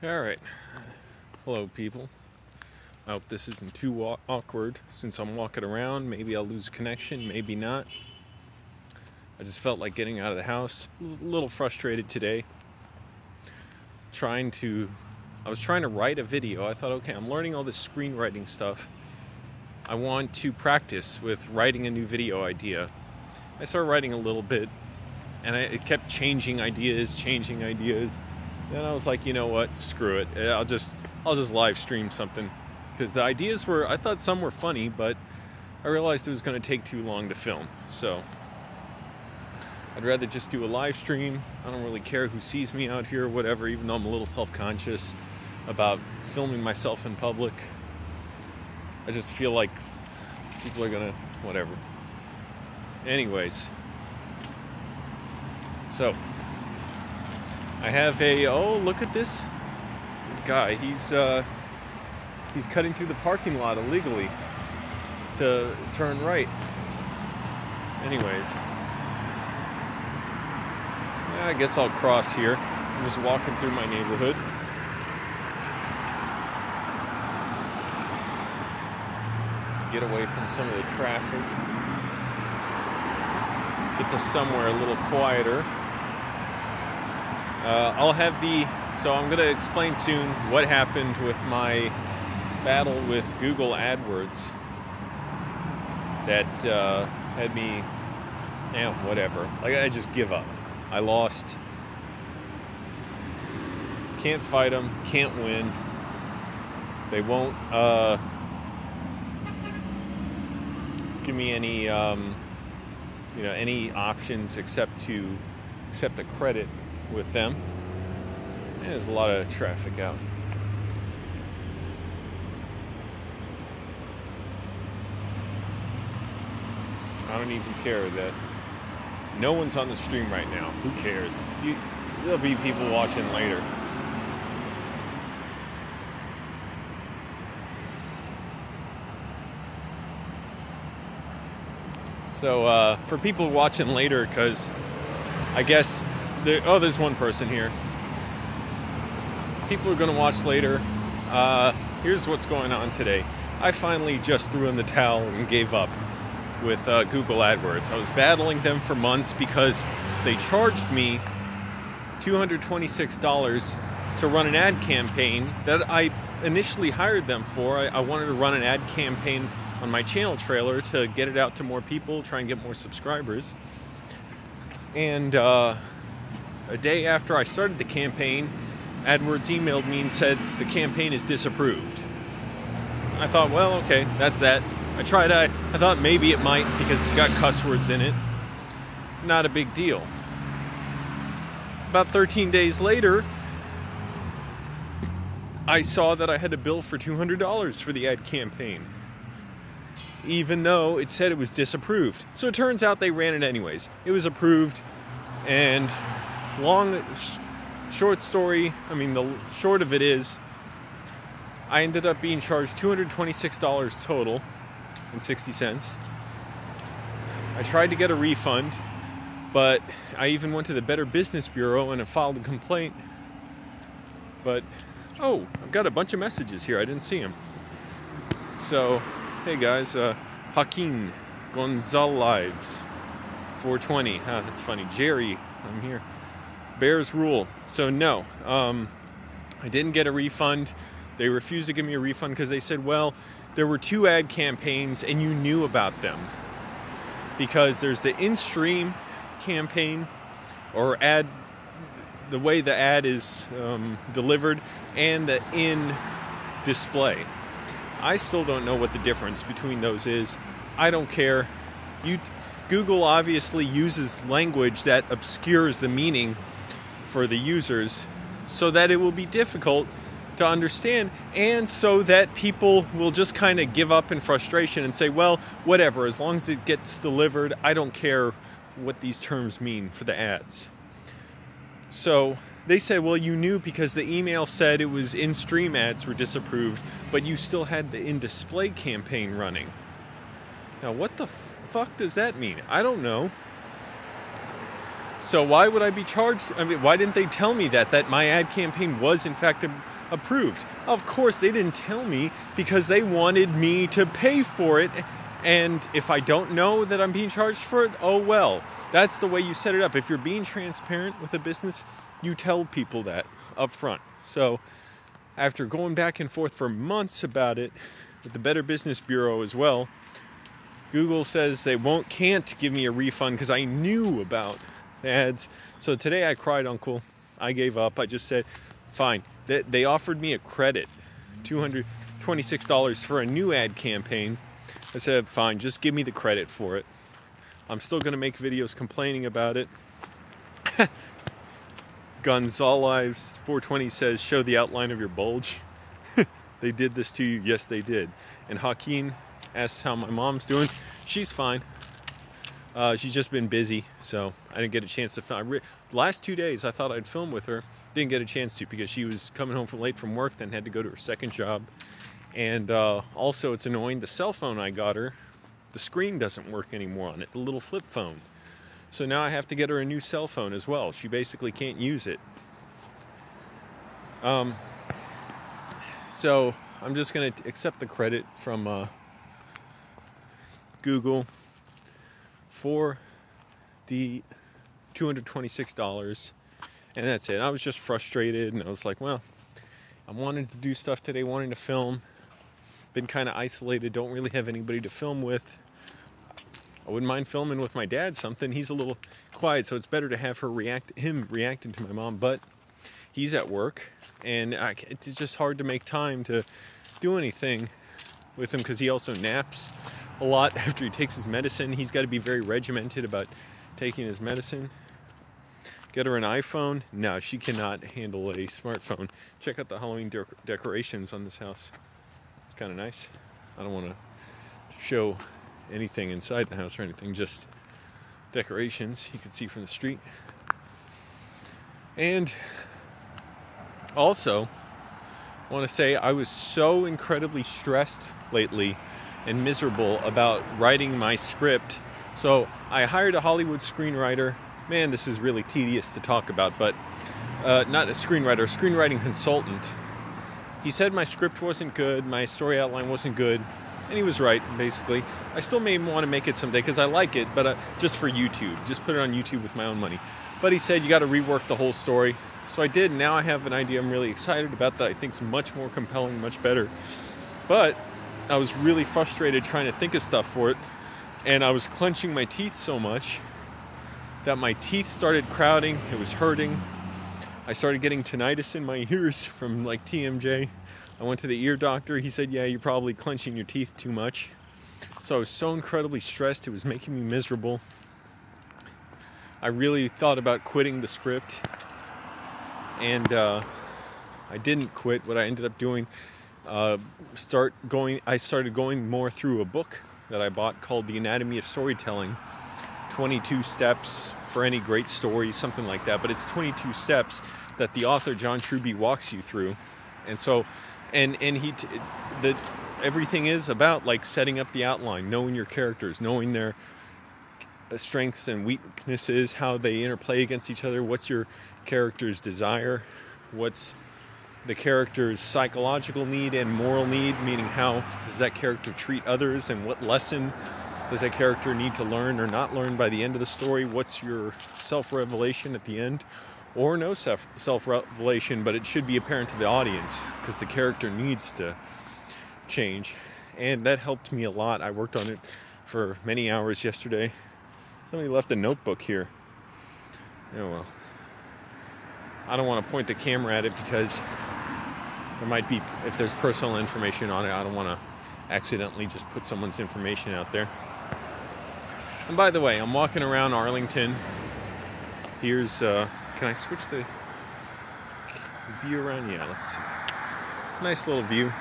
Alright, hello people. I hope this isn't too awkward since I'm walking around. Maybe I'll lose connection, maybe not. I just felt like getting out of the house. I was a little frustrated today. I was trying to write a video. I thought, okay, I'm learning all this screenwriting stuff. I want to practice with writing a new video idea. I started writing a little bit, and it kept changing ideas. Then I was like, you know what? Screw it. I'll just live stream something, because the ideas I thought some were funny, but I realized it was going to take too long to film. So I'd rather just do a live stream. I don't really care who sees me out here or whatever, even though I'm a little self-conscious about filming myself in public. I just feel like people are gonna whatever. Anyways, so I have look at this guy. He's cutting through the parking lot illegally to turn right. Anyways, I guess I'll cross here. I'm just walking through my neighborhood. Get away from some of the traffic. Get to somewhere a little quieter. So I'm going to explain soon what happened with my battle with Google Adwords that had me, whatever. Like, I just give up. I lost. Can't fight them. Can't win. They won't give me any, any options except to accept the credit with them. And there's a lot of traffic out. I don't even care that no one's on the stream right now. Who cares? There'll be people watching later. So for people watching later, because I guess there's one person here. People are going to watch later. Here's what's going on today. I finally just threw in the towel and gave up with Google AdWords. I was battling them for months because they charged me $226 to run an ad campaign that I initially hired them for. I wanted to run an ad campaign on my channel trailer to get it out to more people, try and get more subscribers. And a day after I started the campaign, AdWords emailed me and said the campaign is disapproved. I thought, well, okay, that's that. I thought maybe it might because it's got cuss words in it. Not a big deal. About 13 days later, I saw that I had a bill for $200 for the ad campaign, even though it said it was disapproved. So it turns out they ran it anyways. It was approved, and the short of it is, I ended up being charged $226 total and 60 cents. I tried to get a refund, but I even went to the Better Business Bureau and I filed a complaint. But, I've got a bunch of messages here. I didn't see them. So, hey guys, Joaquin Gonzalez, 420. That's funny. Jerry, I'm here. Bears rule. So no, I didn't get a refund. They refused to give me a refund because they said, well, there were two ad campaigns and you knew about them. Because there's the in-stream campaign, or the way the ad is delivered, and the in-display. I still don't know what the difference between those is. I don't care. Google obviously uses language that obscures the meaning for the users so that it will be difficult to understand, and so that people will just kind of give up in frustration and say, well, whatever, as long as it gets delivered, I don't care what these terms mean for the ads. So they say, well, you knew because the email said it was in-stream ads were disapproved, but you still had the in-display campaign running. Now, what the fuck does that mean? I don't know. So why would I be charged? I mean, why didn't they tell me that my ad campaign was in fact approved? Of course they didn't tell me, because they wanted me to pay for it. And if I don't know that I'm being charged for it, oh well. That's the way you set it up. If you're being transparent with a business, you tell people that up front. So after going back and forth for months about it with the Better Business Bureau as well, Google says they can't give me a refund because I knew about the ads. So today I cried uncle. I gave up. I just said, fine. They offered me a credit, $226 for a new ad campaign. I said, fine, just give me the credit for it. I'm still going to make videos complaining about it. Gonzalez 420 says, show the outline of your bulge. They did this to you? Yes, they did. And Joaquin asks how my mom's doing. She's fine. She's just been busy, so I didn't get a chance to film. The last 2 days I thought I'd film with her. Didn't get a chance to because she was coming home late from work, then had to go to her second job. And also it's annoying, the cell phone I got her, the screen doesn't work anymore on it, the little flip phone. So now I have to get her a new cell phone as well. She basically can't use it. So I'm just going to accept the credit from Google for the $226, and that's it. I was just frustrated, and I was like, well, I wanted to do stuff today, wanting to film. Been kind of isolated, don't really have anybody to film with. I wouldn't mind filming with my dad something. He's a little quiet, so it's better to have him reacting to my mom, but he's at work, and it's just hard to make time to do anything with him because he also naps a lot after he takes his medicine. He's got to be very regimented about taking his medicine. Get her an iPhone? No, she cannot handle a smartphone. Check out the Halloween decorations on this house. It's kind of nice. I don't want to show anything inside the house or anything, just decorations you can see from the street. And also, I want to say I was so incredibly stressed lately and miserable about writing my script. So I hired a Hollywood screenwriter. Man, this is really tedious to talk about, but not a screenwriter, a screenwriting consultant. He said my script wasn't good, my story outline wasn't good, and he was right, basically. I still may want to make it someday because I like it, but just for YouTube. Just put it on YouTube with my own money. But he said you got to rework the whole story. So I did, and now I have an idea I'm really excited about that I think is much more compelling, much better. But I was really frustrated trying to think of stuff for it, and I was clenching my teeth so much that my teeth started crowding. It was hurting. I started getting tinnitus in my ears from like TMJ. I went to the ear doctor. He said, yeah, you're probably clenching your teeth too much. So I was so incredibly stressed. It was making me miserable. I really thought about quitting the script. And I didn't quit. What I ended up doing, I started going more through a book that I bought called The Anatomy of Storytelling. 22 steps for any great story, something like that. But it's 22 steps that the author, John Truby, walks you through. And so, everything is about like setting up the outline, knowing your characters, knowing their strengths and weaknesses, how they interplay against each other, what's your character's desire, what's the character's psychological need and moral need, meaning how does that character treat others, and what lesson does that character need to learn or not learn by the end of the story, what's your self-revelation at the end, or no self-revelation, but it should be apparent to the audience because the character needs to change. And that helped me a lot. I worked on it for many hours yesterday. Somebody left a notebook here. Oh well. I don't want to point the camera at it because there might be, if there's personal information on it, I don't want to accidentally just put someone's information out there. And by the way, I'm walking around Arlington. Here's, can I switch the view around? Yeah, let's see. Nice little view.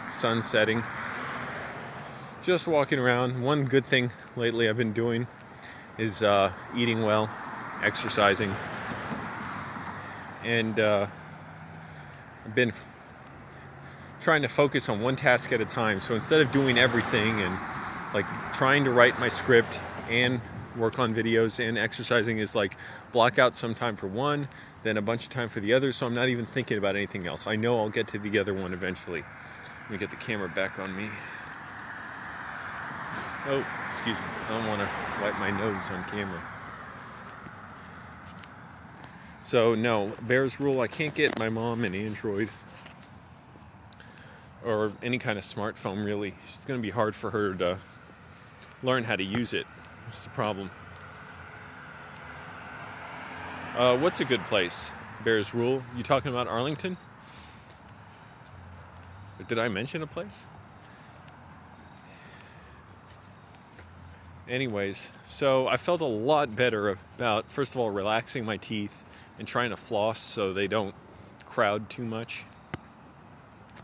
Sun setting. Just walking around. One good thing lately I've been doing is eating well, exercising. And I've been trying to focus on one task at a time. So instead of doing everything and like trying to write my script and work on videos and exercising is like block out some time for one, then a bunch of time for the other, so I'm not even thinking about anything else. I know I'll get to the other one eventually. Let me get the camera back on me. Oh, excuse me. I don't want to wipe my nose on camera. So no, Bears rule, I can't get my mom an Android or any kind of smartphone really. It's going to be hard for her to learn how to use it. That's the problem. What's a good place? Bears rule. You talking about Arlington? Did I mention a place? Anyways, so I felt a lot better about, first of all, relaxing my teeth and trying to floss so they don't crowd too much.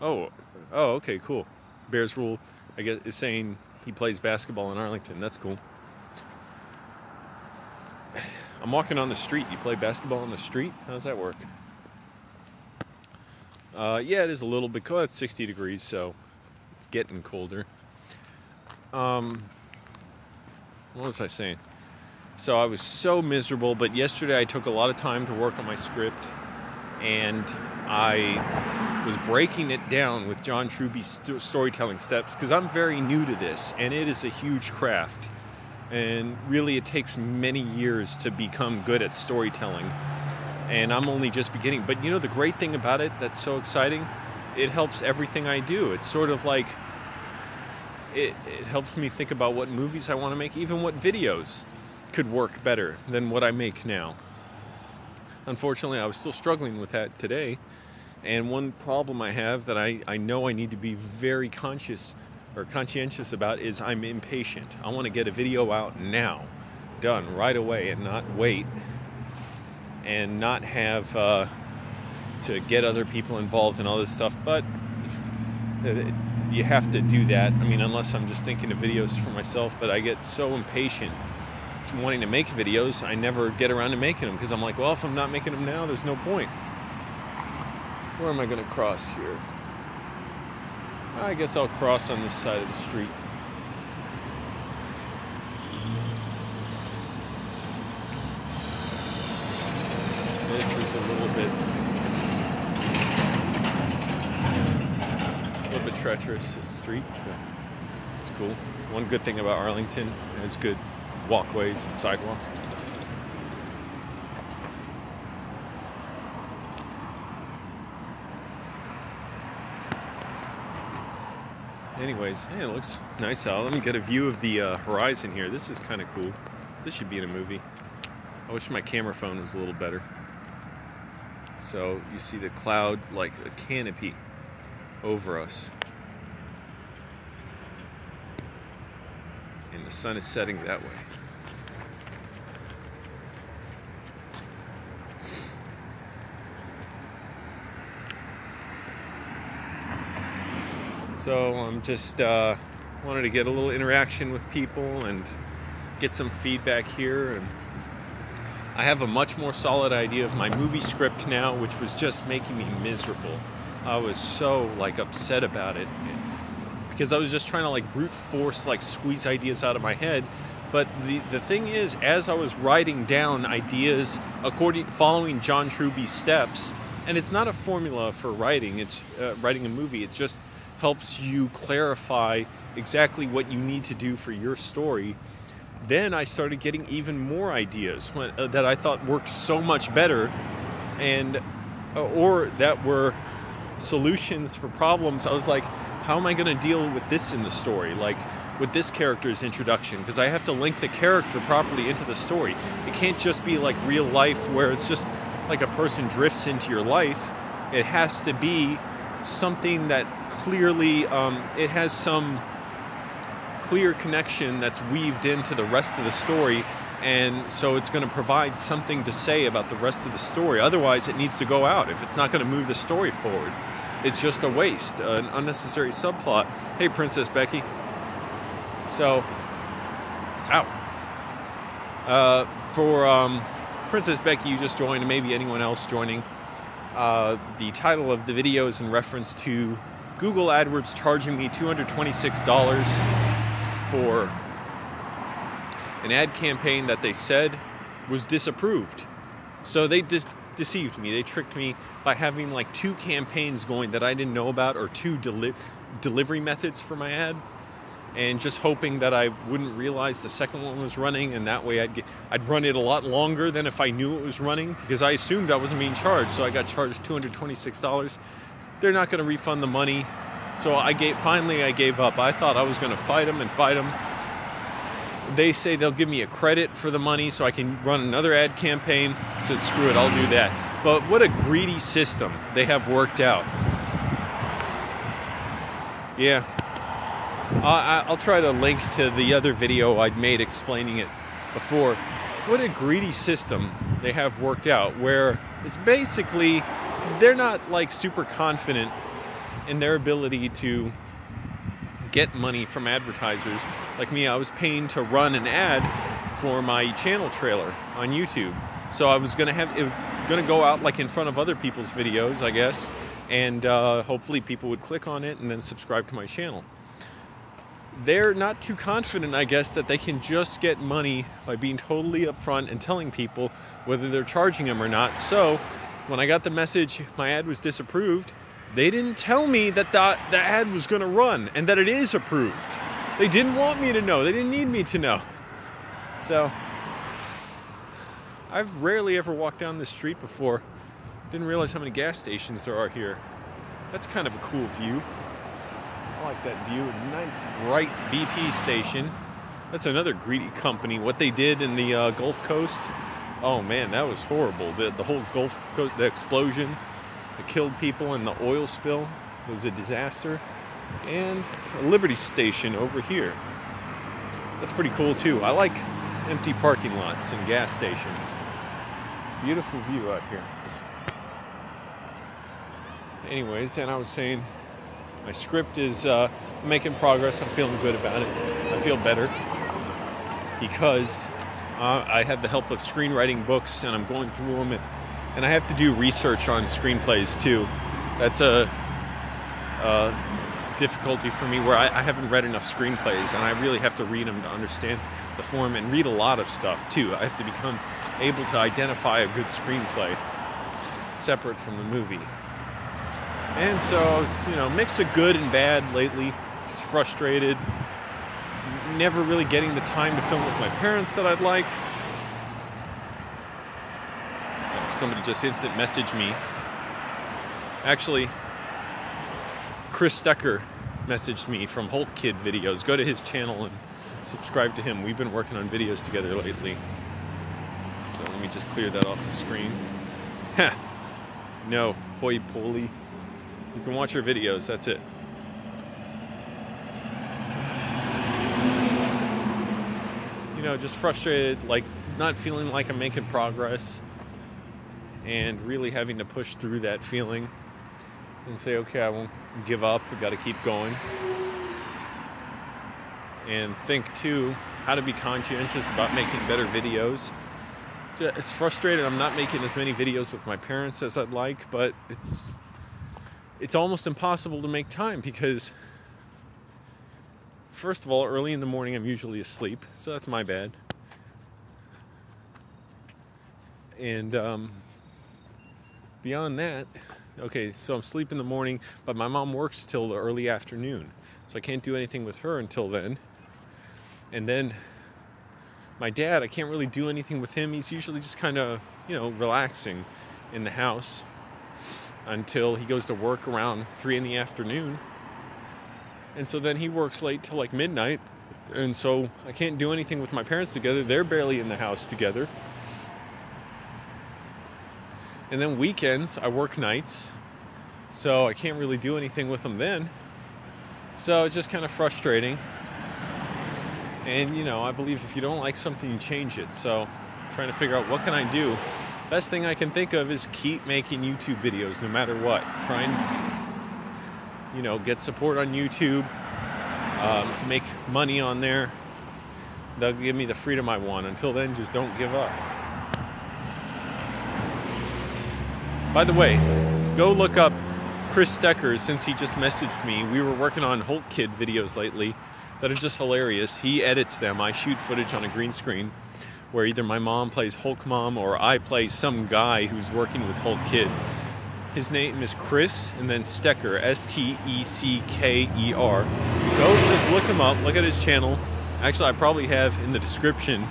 Oh, okay, cool. Bears rule, I guess, is saying he plays basketball in Arlington. That's cool. I'm walking on the street. You play basketball on the street? How does that work? Yeah, it is a little bit cold. It's 60 degrees, so it's getting colder. What was I saying? So I was so miserable, but yesterday I took a lot of time to work on my script, and I was breaking it down with John Truby's storytelling steps, because I'm very new to this, and it is a huge craft. And really it takes many years to become good at storytelling. And I'm only just beginning. But you know the great thing about it that's so exciting? It helps everything I do. It's sort of like, it helps me think about what movies I want to make, even what videos could work better than what I make now. Unfortunately, I was still struggling with that today. And one problem I have that I know I need to be very conscientious about is I'm impatient. I want to get a video out now, done right away, and not wait and not have to get other people involved and all this stuff. But you have to do that. I mean, unless I'm just thinking of videos for myself, but I get so impatient wanting to make videos, I never get around to making them because I'm like, well, if I'm not making them now, there's no point. Where am I going to cross here? I guess I'll cross on this side of the street. This is a little bit treacherous, this street, but it's cool. One good thing about Arlington, it has good walkways and sidewalks. Anyways, hey, it looks nice out. Let me get a view of the horizon here. This is kind of cool. This should be in a movie. I wish my camera phone was a little better. So you see the cloud like a canopy over us. And the sun is setting that way. So I'm just wanted to get a little interaction with people and get some feedback here. And I have a much more solid idea of my movie script now, which was just making me miserable. I was so like upset about it because I was just trying to like brute force, like squeeze ideas out of my head. But the thing is, as I was writing down ideas following John Truby's steps, and it's not a formula for writing, it's writing a movie, it just helps you clarify exactly what you need to do for your story. Then I started getting even more ideas that I thought worked so much better, and or that were solutions for problems. I was like, how am I going to deal with this in the story? Like with this character's introduction, because I have to link the character properly into the story. It can't just be like real life where it's just like a person drifts into your life. It has to be something that clearly, it has some clear connection that's weaved into the rest of the story, and so it's going to provide something to say about the rest of the story. Otherwise, it needs to go out. If it's not going to move the story forward, it's just a waste, an unnecessary subplot. Hey, Princess Becky. So, for Princess Becky, you just joined, and maybe anyone else joining. The title of the video is in reference to Google AdWords charging me $226 for an ad campaign that they said was disapproved. So they deceived me. They tricked me by having like 2 campaigns going that I didn't know about, or 2 delivery methods for my ad, and just hoping that I wouldn't realize the second one was running, and that way I'd run it a lot longer than if I knew it was running, because I assumed I wasn't being charged. So I got charged $226. They're not going to refund the money. So finally I gave up. I thought I was going to fight them. They say they'll give me a credit for the money so I can run another ad campaign. So screw it, I'll do that. But what a greedy system they have worked out. Yeah. I'll try to link to the other video I'd made explaining it before. What a greedy system they have worked out, where it's basically, they're not like super confident in their ability to get money from advertisers. Like me, I was paying to run an ad for my channel trailer on YouTube. So I was it was gonna go out like in front of other people's videos, I guess, and hopefully people would click on it and then subscribe to my channel. They're not too confident, I guess, that they can just get money by being totally upfront and telling people whether they're charging them or not. So when I got the message my ad was disapproved, they didn't tell me that the ad was going to run and that it is approved. They didn't want me to know. They didn't need me to know. So I've rarely ever walked down this street before. Didn't realize how many gas stations there are here. That's kind of a cool view. I like that view. A nice, bright BP station. That's another greedy company. What they did in the Gulf Coast. Oh man, that was horrible. The whole Gulf Coast, the explosion that killed people, and the oil spill. It was a disaster. And a Liberty station over here. That's pretty cool too. I like empty parking lots and gas stations. Beautiful view out here. Anyways, and I was saying, my script is making progress. I'm feeling good about it. I feel better because I have the help of screenwriting books, and I'm going through them, and I have to do research on screenplays too. That's a difficulty for me, where I haven't read enough screenplays, and I really have to read them to understand the form, and read a lot of stuff too. I have to become able to identify a good screenplay separate from the movie. And so it's, mix of good and bad lately. Just frustrated. Never really getting the time to film with my parents that I'd like. Somebody just instant messaged me. Actually, Chris Stecker messaged me from Hulk Kid videos. Go to his channel and subscribe to him. We've been working on videos together lately. So let me just clear that off the screen. Ha! No, hoy poly. You can watch your videos, that's it. Just frustrated, like not feeling like I'm making progress, and really having to push through that feeling and say, okay, I won't give up, I gotta keep going. And think too, how to be conscientious about making better videos. It's frustrating I'm not making as many videos with my parents as I'd like, but it's almost impossible to make time because, first of all, early in the morning I'm usually asleep, so that's my bad. And beyond that, okay, so I'm asleep in the morning, but my mom works till the early afternoon, so I can't do anything with her until then. And then my dad, I can't really do anything with him. He's usually just kind of, relaxing in the house until he goes to work around 3 in the afternoon. And so then he works late till like midnight. And so I can't do anything with my parents together. They're barely in the house together. And then weekends, I work nights. So I can't really do anything with them then. So it's just kind of frustrating. And, I believe if you don't like something, you change it. So I'm trying to figure out what can I do. Best thing I can think of is keep making YouTube videos no matter what. Try and, get support on YouTube. Make money on there. They'll give me the freedom I want. Until then, just don't give up. By the way, go look up Chris Stecker, since he just messaged me. We were working on Hulk Kid videos lately. that are just hilarious. He edits them. I shoot footage on a green screen where either my mom plays Hulk Mom or I play some guy who's working with Hulk Kid. His name is Chris, and then Stecker, S-T-E-C-K-E-R. Go just look him up, look at his channel. Actually, I probably have in the description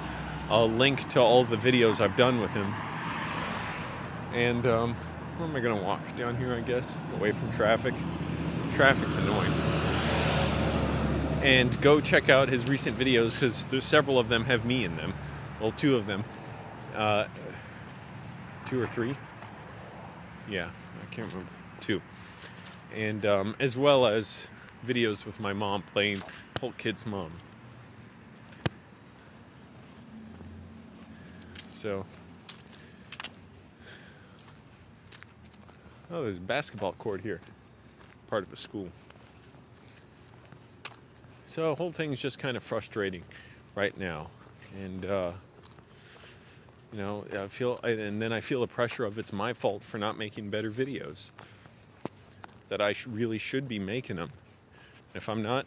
a link to all the videos I've done with him. And where am I gonna walk? Down here, I guess, away from traffic. Traffic's annoying. And go check out his recent videos, because there's several of them have me in them. Well, 2 of them. 2 or 3? Yeah, I can't remember. 2. And as well as videos with my mom playing Hulk Kid's mom. So, oh, there's a basketball court here. Part of a school. So, the whole thing's just kind of frustrating right now. And, you know, I feel the pressure of it's my fault for not making better videos. That I really should be making them. If I'm not,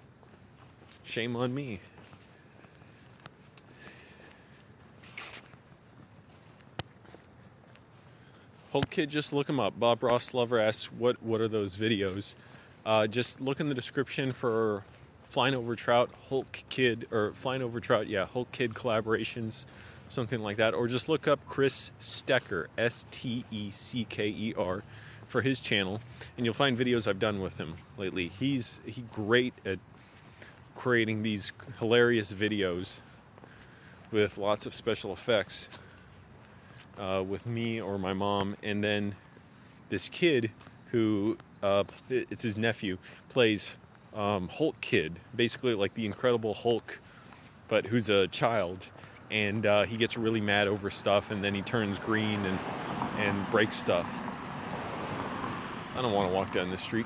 shame on me. Hulk Kid, just look him up. Bob Ross Lover asks, what are those videos? Just look in the description for Flying Over Trout, Hulk Kid, or Flying Over Trout, yeah, Hulk Kid collaborations, something like that. Or just look up Chris Stecker, S-T-E-C-K-E-R, for his channel, and you'll find videos I've done with him lately. He's great at creating these hilarious videos with lots of special effects with me or my mom. And then this kid who, it's his nephew, plays Hulk Kid, basically like the Incredible Hulk, but who's a child, and he gets really mad over stuff, and then he turns green and breaks stuff. I don't want to walk down this street.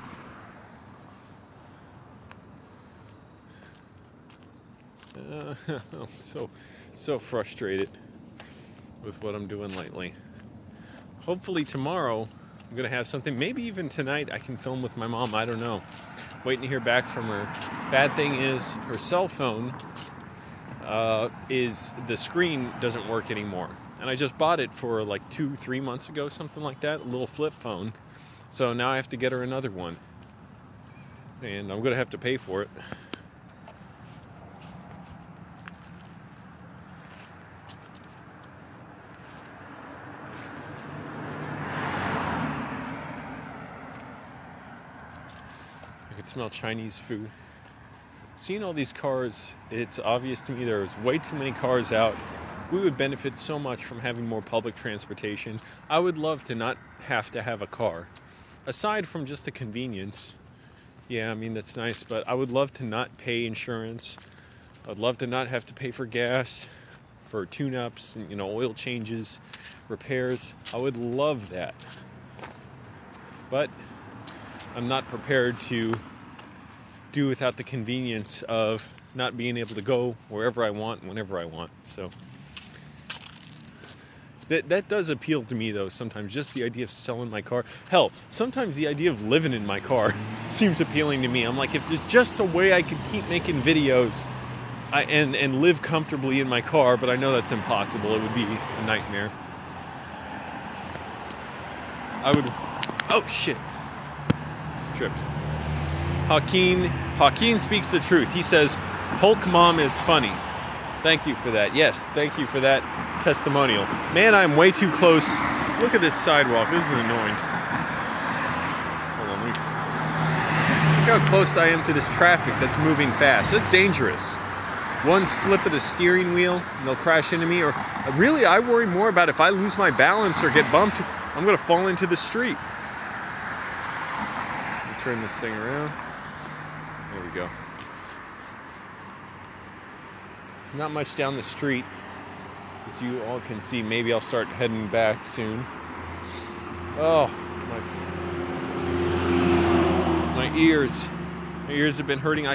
I'm so frustrated with what I'm doing lately. Hopefully tomorrow I'm going to have something. Maybe even tonight I can film with my mom. I don't know. Waiting to hear back from her. Bad thing is her cell phone is the screen doesn't work anymore. And I just bought it for like 2-3 months ago, something like that, a little flip phone. So now I have to get her another one. And I'm going to have to pay for it. I could smell Chinese food. Seeing all these cars, it's obvious to me there's way too many cars out. We would benefit so much from having more public transportation. I would love to not have to have a car. Aside from just the convenience, yeah, I mean, that's nice, but I would love to not pay insurance. I'd love to not have to pay for gas, for tune-ups, and, oil changes, repairs. I would love that. But I'm not prepared to do without the convenience of not being able to go wherever I want, whenever I want. So that does appeal to me, though, sometimes. Just the idea of selling my car. Hell, sometimes the idea of living in my car seems appealing to me. I'm like, if there's just a way I could keep making videos and live comfortably in my car, but I know that's impossible. It would be a nightmare. Oh, shit. Tripped. Joaquin speaks the truth. He says, Hulk Mom is funny. Thank you for that. Yes, thank you for that testimonial. Man, I'm way too close. Look at this sidewalk. This is annoying. Hold on, look how close I am to this traffic that's moving fast. It's dangerous. One slip of the steering wheel and they'll crash into me. Or really, I worry more about if I lose my balance or get bumped, I'm going to fall into the street. Let me turn this thing around. There we go. Not much down the street, as you all can see. Maybe I'll start heading back soon. Oh, my ears. My ears have been hurting.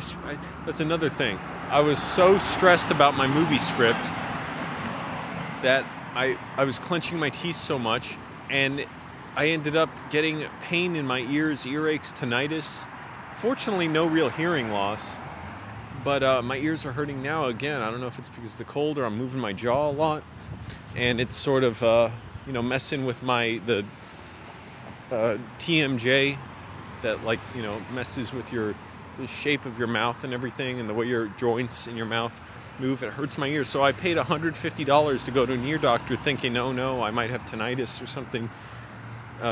That's another thing. I was so stressed about my movie script that I was clenching my teeth so much, and I ended up getting pain in my ears, earaches, tinnitus. Fortunately, no real hearing loss. But my ears are hurting now again. I don't know if it's because of the cold or I'm moving my jaw a lot. And it's sort of, messing with the TMJ that, like, messes with the shape of your mouth and everything and the way your joints in your mouth move. It hurts my ears. So I paid $150 to go to an ear doctor thinking, oh no, I might have tinnitus or something.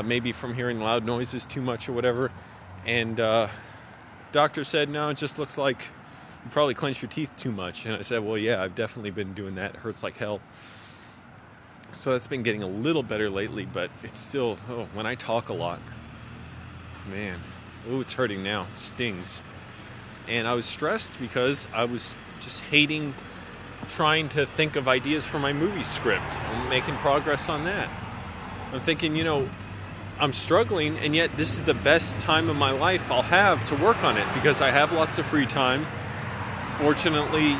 Maybe from hearing loud noises too much or whatever. And doctor said, no, it just looks like you probably clench your teeth too much. And I said, well, yeah, I've definitely been doing that. It hurts like hell. So that's been getting a little better lately, but it's still, when I talk a lot, man, it's hurting now. It stings. And I was stressed because I was just hating trying to think of ideas for my movie script and making progress on that. I'm thinking, I'm struggling, and yet this is the best time of my life I'll have to work on it because I have lots of free time. Fortunately,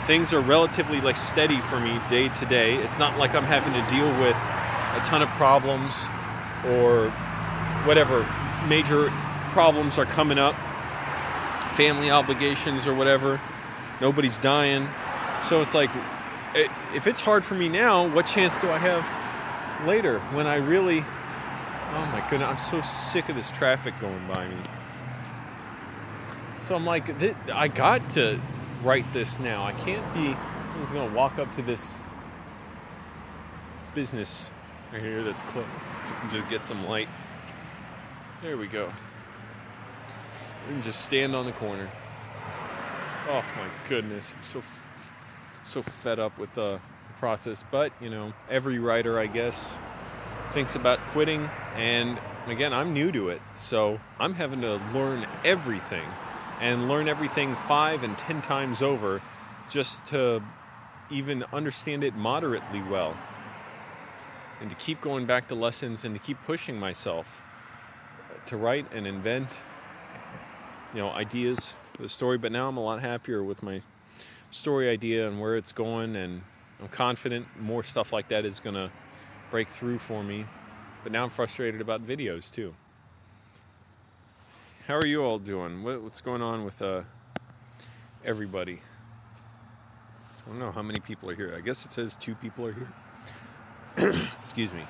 things are relatively steady for me day to day. It's not like I'm having to deal with a ton of problems or whatever major problems are coming up, family obligations or whatever. Nobody's dying. So it's like, if it's hard for me now, what chance do I have later when I really... Oh my goodness, I'm so sick of this traffic going by me. So I'm like, I got to write this now. I can't be... I'm just going to walk up to this business right here that's closed to just get some light. There we go. We can just stand on the corner. Oh my goodness, I'm so fed up with the process. But, every writer, I guess, thinks about quitting, and again, I'm new to it, so I'm having to learn everything and learn everything 5 and 10 times over just to even understand it moderately well, and to keep going back to lessons and to keep pushing myself to write and invent ideas for the story. But now I'm a lot happier with my story idea and where it's going, and I'm confident more stuff like that is going to break through for me. But now I'm frustrated about videos too. How are you all doing? What's going on with everybody? I don't know how many people are here. I guess it says 2 people are here. Excuse me.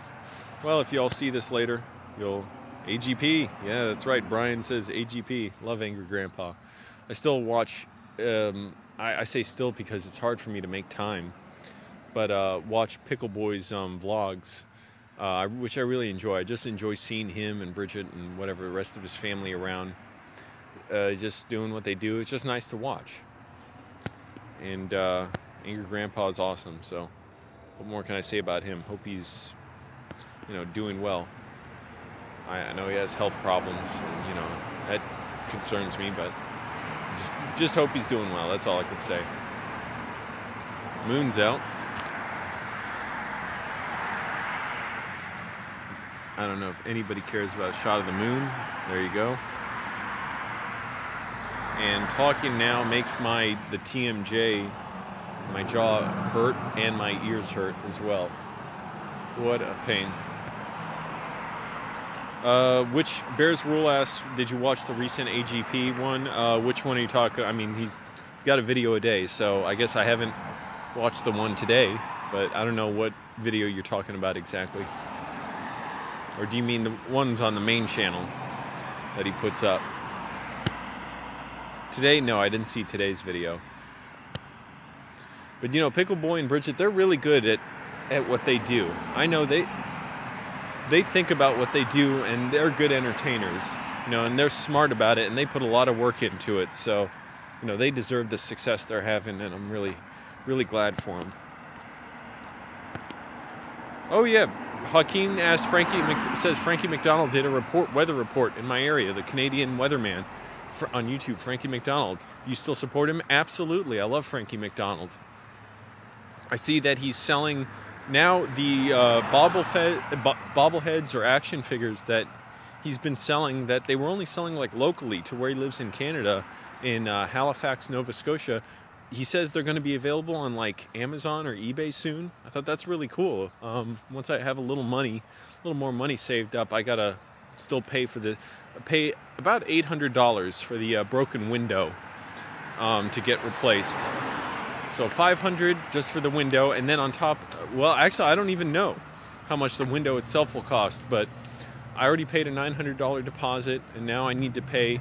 Well, if you all see this later, you'll... AGP. Yeah, that's right. Brian says AGP. Love Angry Grandpa. I still watch... I say still because it's hard for me to make time. But watch Pickle Boy's vlogs, which I really enjoy. I just enjoy seeing him and Bridget and whatever the rest of his family around, just doing what they do. It's just nice to watch. And Angry Grandpa is awesome. So what more can I say about him? Hope he's, doing well. I know he has health problems, and, that concerns me, but just hope he's doing well. That's all I can say. Moon's out. I don't know if anybody cares about a shot of the moon. There you go. And talking now makes the TMJ, my jaw hurt, and my ears hurt as well. What a pain. Which Bears Rule asks, did you watch the recent AGP one? Which one are you talking? I mean, he's got a video a day, so I guess I haven't watched the one today, but I don't know what video you're talking about exactly. Or do you mean the ones on the main channel that he puts up? Today, no, I didn't see today's video. But Pickle Boy and Bridget, they're really good at what they do. I know they think about what they do, and they're good entertainers, and they're smart about it, and they put a lot of work into it. So, they deserve the success they're having, and I'm really, really glad for them. Oh yeah, Joaquin asked says Frankie McDonald did a weather report in my area, the Canadian weatherman, on YouTube. Frankie McDonald, you still support him? Absolutely, I love Frankie McDonald. I see that he's selling now the bobbleheads or action figures that he's been selling, that they were only selling locally to where he lives in Canada, in Halifax, Nova Scotia. He says they're going to be available on Amazon or eBay soon. I thought that's really cool. Once I have a little more money saved up, I gotta still pay about $800 for the broken window to get replaced. So $500 just for the window, and then on top, well, actually, I don't even know how much the window itself will cost, but I already paid a $900 deposit, and now I need to pay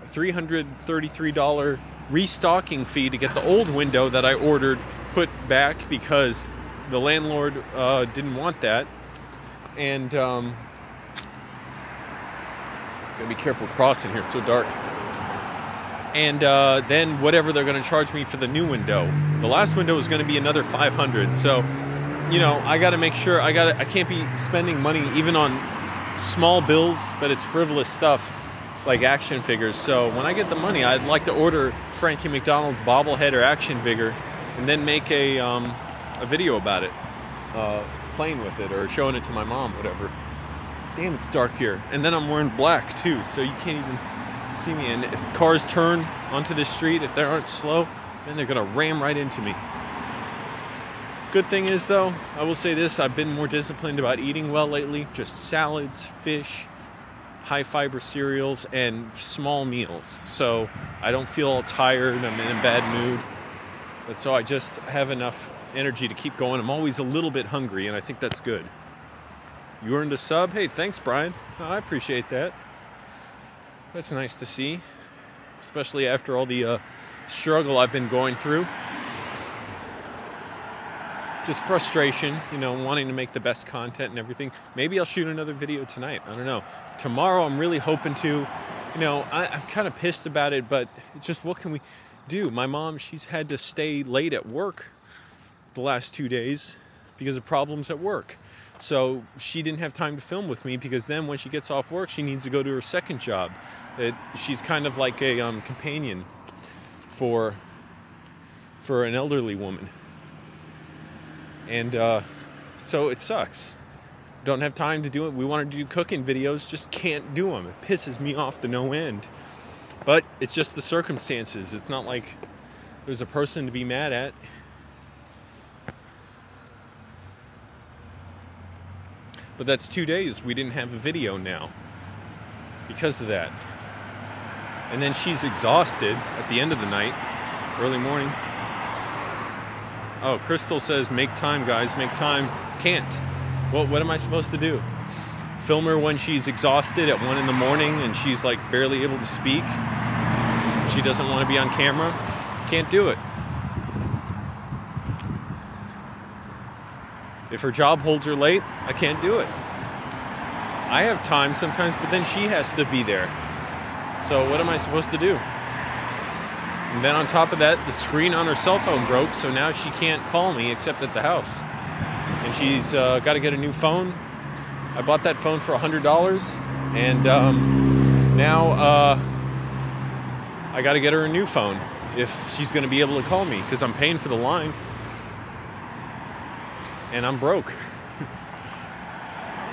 a $333 restocking fee to get the old window that I ordered put back because the landlord didn't want that. And gotta be careful crossing here, it's so dark. And then whatever they're going to charge me for the new window. The last window is going to be another $500. So, you know, I got to make sure I can't be spending money even on small bills, but it's frivolous stuff like action figures. So when I get the money, I'd like to order Frankie McDonald's bobblehead or action figure, and then make a video about it, playing with it or showing it to my mom, whatever. Damn, it's dark here, and then I'm wearing black too, so you can't even see me. And if cars turn onto this street, if they aren't slow, then they're gonna ram right into me. Good thing is, though, I will say this, I've been more disciplined about eating well lately. Just salads, fish, high fiber cereals, and small meals. So I don't feel all tired, I'm in a bad mood. But so I just have enough energy to keep going. I'm always a little bit hungry, and I think that's good. You earned a sub? Hey, thanks, Brian. Oh, I appreciate that. That's nice to see, especially after all the struggle I've been going through. Just frustration, you know, wanting to make the best content and everything. Maybe I'll shoot another video tonight. I don't know. Tomorrow I'm really hoping to, you know, I'm kind of pissed about it, but it's just what can we do? My mom, she's had to stay late at work the last 2 days because of problems at work. So she didn't have time to film with me because then when she gets off work, she needs to go to her second job. She's kind of like a companion for an elderly woman. And so it sucks. Don't have time to do it. We wanted to do cooking videos, just can't do them. It pisses me off to no end. But it's just the circumstances. It's not like there's a person to be mad at. But that's 2 days we didn't have a video now because of that. And then she's exhausted at the end of the night, early morning. Oh, Crystal says, make time, guys, make time. Can't. Well, what am I supposed to do? Film her when she's exhausted at 1 in the morning and she's like barely able to speak. She doesn't want to be on camera. Can't do it. If her job holds her late, I can't do it. I have time sometimes, but then she has to be there. So what am I supposed to do? And then on top of that, the screen on her cell phone broke, so now she can't call me except at the house. And she's got to get a new phone. I bought that phone for $100, and now I got to get her a new phone if she's going to be able to call me, because I'm paying for the line. And I'm broke.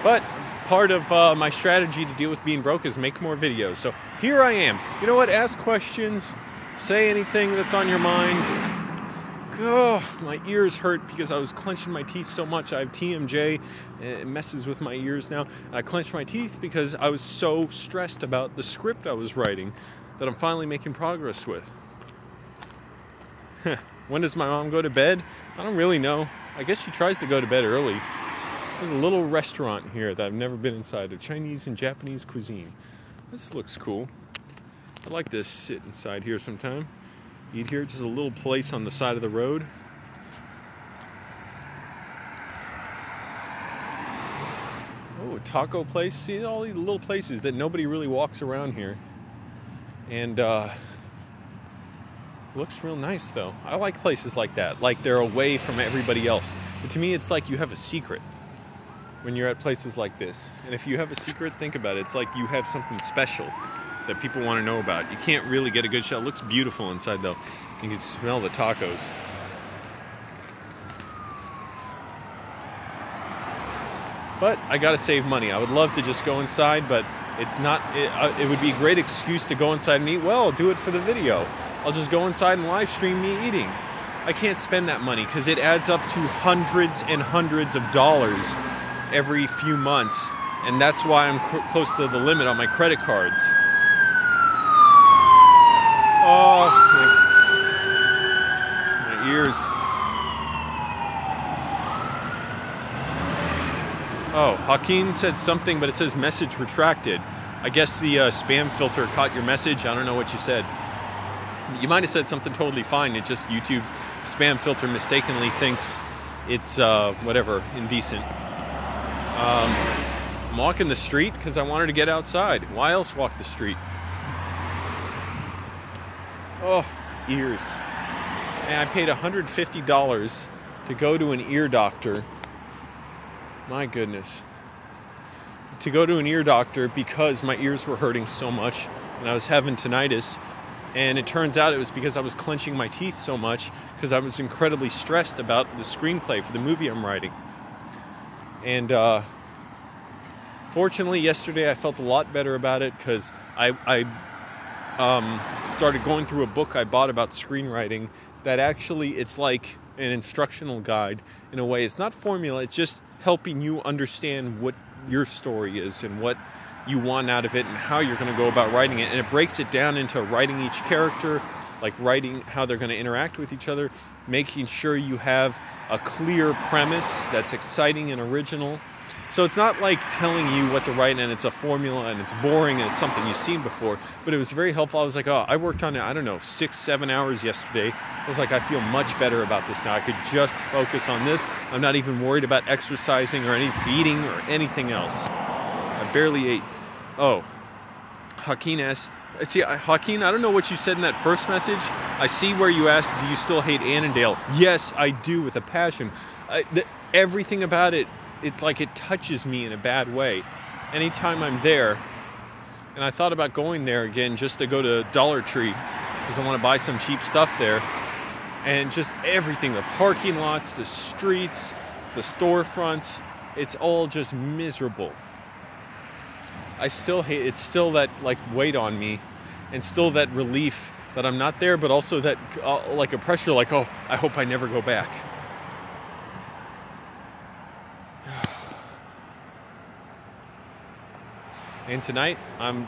But part of my strategy to deal with being broke is make more videos. So here I am. You know what? Ask questions. Say anything that's on your mind. Oh, my ears hurt because I was clenching my teeth so much. I have TMJ. It messes with my ears now. And I clenched my teeth because I was so stressed about the script I was writing that I'm finally making progress with. When does my mom go to bed? I don't really know. I guess she tries to go to bed early. There's a little restaurant here that I've never been inside of, Chinese and Japanese cuisine. This looks cool. I'd like to sit inside here sometime. Eat here, just a little place on the side of the road. Oh, a taco place. See all these little places that nobody really walks around here. And looks real nice though. I like places like that, like they're away from everybody else. But to me, it's like you have a secret when you're at places like this. And if you have a secret, think about it. It's like you have something special that people want to know about. You can't really get a good shot. It looks beautiful inside though. You can smell the tacos. But I gotta save money. I would love to just go inside, but it's not, it would be a great excuse to go inside and eat. Well, I'll do it for the video. I'll just go inside and live stream me eating. I can't spend that money because it adds up to hundreds and hundreds of dollars every few months. And that's why I'm close to the limit on my credit cards. Oh, ears. Oh, Hakeem said something, but it says message retracted. I guess the spam filter caught your message. I don't know what you said. You might have said something totally fine. It just YouTube spam filter mistakenly thinks it's whatever, indecent. I'm walking the street because I wanted to get outside. Why else walk the street? Oh, ears. And I paid $150 to go to an ear doctor. My goodness. To go to an ear doctor because my ears were hurting so much and I was having tinnitus. And it turns out it was because I was clenching my teeth so much because I was incredibly stressed about the screenplay for the movie I'm writing. And fortunately, yesterday I felt a lot better about it because I started going through a book I bought about screenwriting that actually, it's like an instructional guide in a way. It's not formula, it's just helping you understand what your story is and what you want out of it and how you're going to go about writing it. And it breaks it down into writing each character, like writing how they're going to interact with each other, making sure you have a clear premise that's exciting and original. So it's not like telling you what to write and it's a formula and it's boring and it's something you've seen before, but it was very helpful. I was like, oh, I worked on it, I don't know, 6-7 hours yesterday. I was like, I feel much better about this now. I could just focus on this. I'm not even worried about exercising or eating or anything else. I barely ate. Oh, Hakeem asks, see, Hakeem, I don't know what you said in that first message. I see where you asked, do you still hate Annandale? Yes, I do, with a passion. Everything about it, it's like it touches me in a bad way. Anytime I'm there, and I thought about going there again just to go to Dollar Tree because I want to buy some cheap stuff there. And just everything, the parking lots, the streets, the storefronts, it's all just miserable. I still hate, it's still that like weight on me and still that relief that I'm not there, but also that like a pressure like, oh, I hope I never go back. And tonight I'm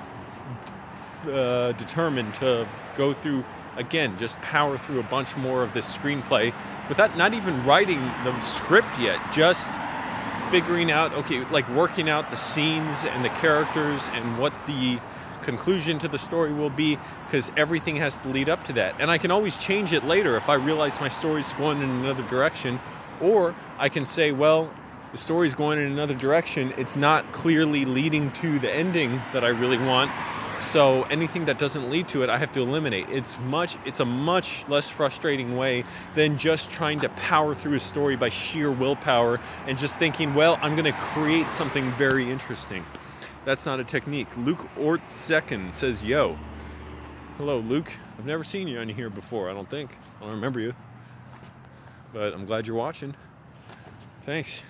determined to go through, again, just power through a bunch more of this screenplay without not even writing the script yet, just figuring out, okay, like working out the scenes and the characters and what the conclusion to the story will be, because everything has to lead up to that. And I can always change it later if I realize my story's going in another direction, or I can say, well, the story's going in another direction, it's not clearly leading to the ending that I really want, so anything that doesn't lead to it, I have to eliminate. It's a much less frustrating way than just trying to power through a story by sheer willpower and just thinking, well, I'm going to create something very interesting. That's not a technique. Luke Ortsekin says, yo. Hello, Luke. I've never seen you on here before, I don't think. I don't remember you. But I'm glad you're watching. Thanks.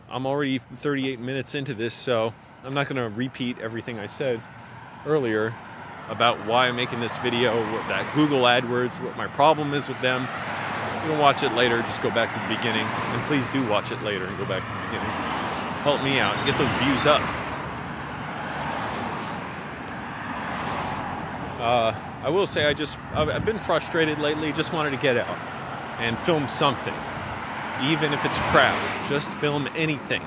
I'm already 38 minutes into this, so I'm not going to repeat everything I said earlier about why I'm making this video, what that Google AdWords, what my problem is with them. You can watch it later, just go back to the beginning. And please do watch it later and go back to the beginning. Help me out and get those views up. I will say I've been frustrated lately, just wanted to get out and film something. Even if it's crap, just film anything.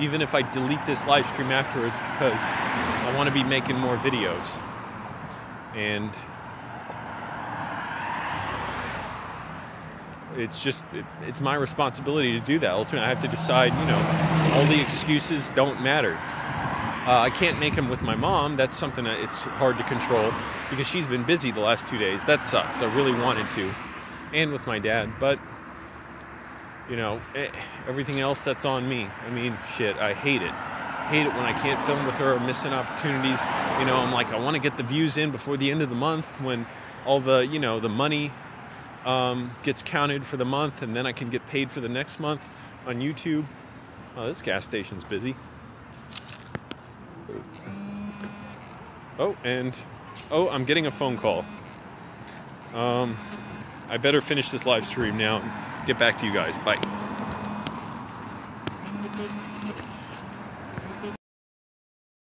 Even if I delete this live stream afterwards, because I want to be making more videos. And it's my responsibility to do that. Ultimately, I have to decide, all the excuses don't matter. I can't make them with my mom. That's something that it's hard to control because she's been busy the last 2 days. That sucks. I really wanted to. And with my dad, but everything else, that's on me. I mean, shit, I hate it. I hate it when I can't film with her or missing opportunities. I'm like, I want to get the views in before the end of the month when all the, the money gets counted for the month, and then I can get paid for the next month on YouTube. Oh, this gas station's busy. I'm getting a phone call. I better finish this live stream now and get back to you guys. Bye.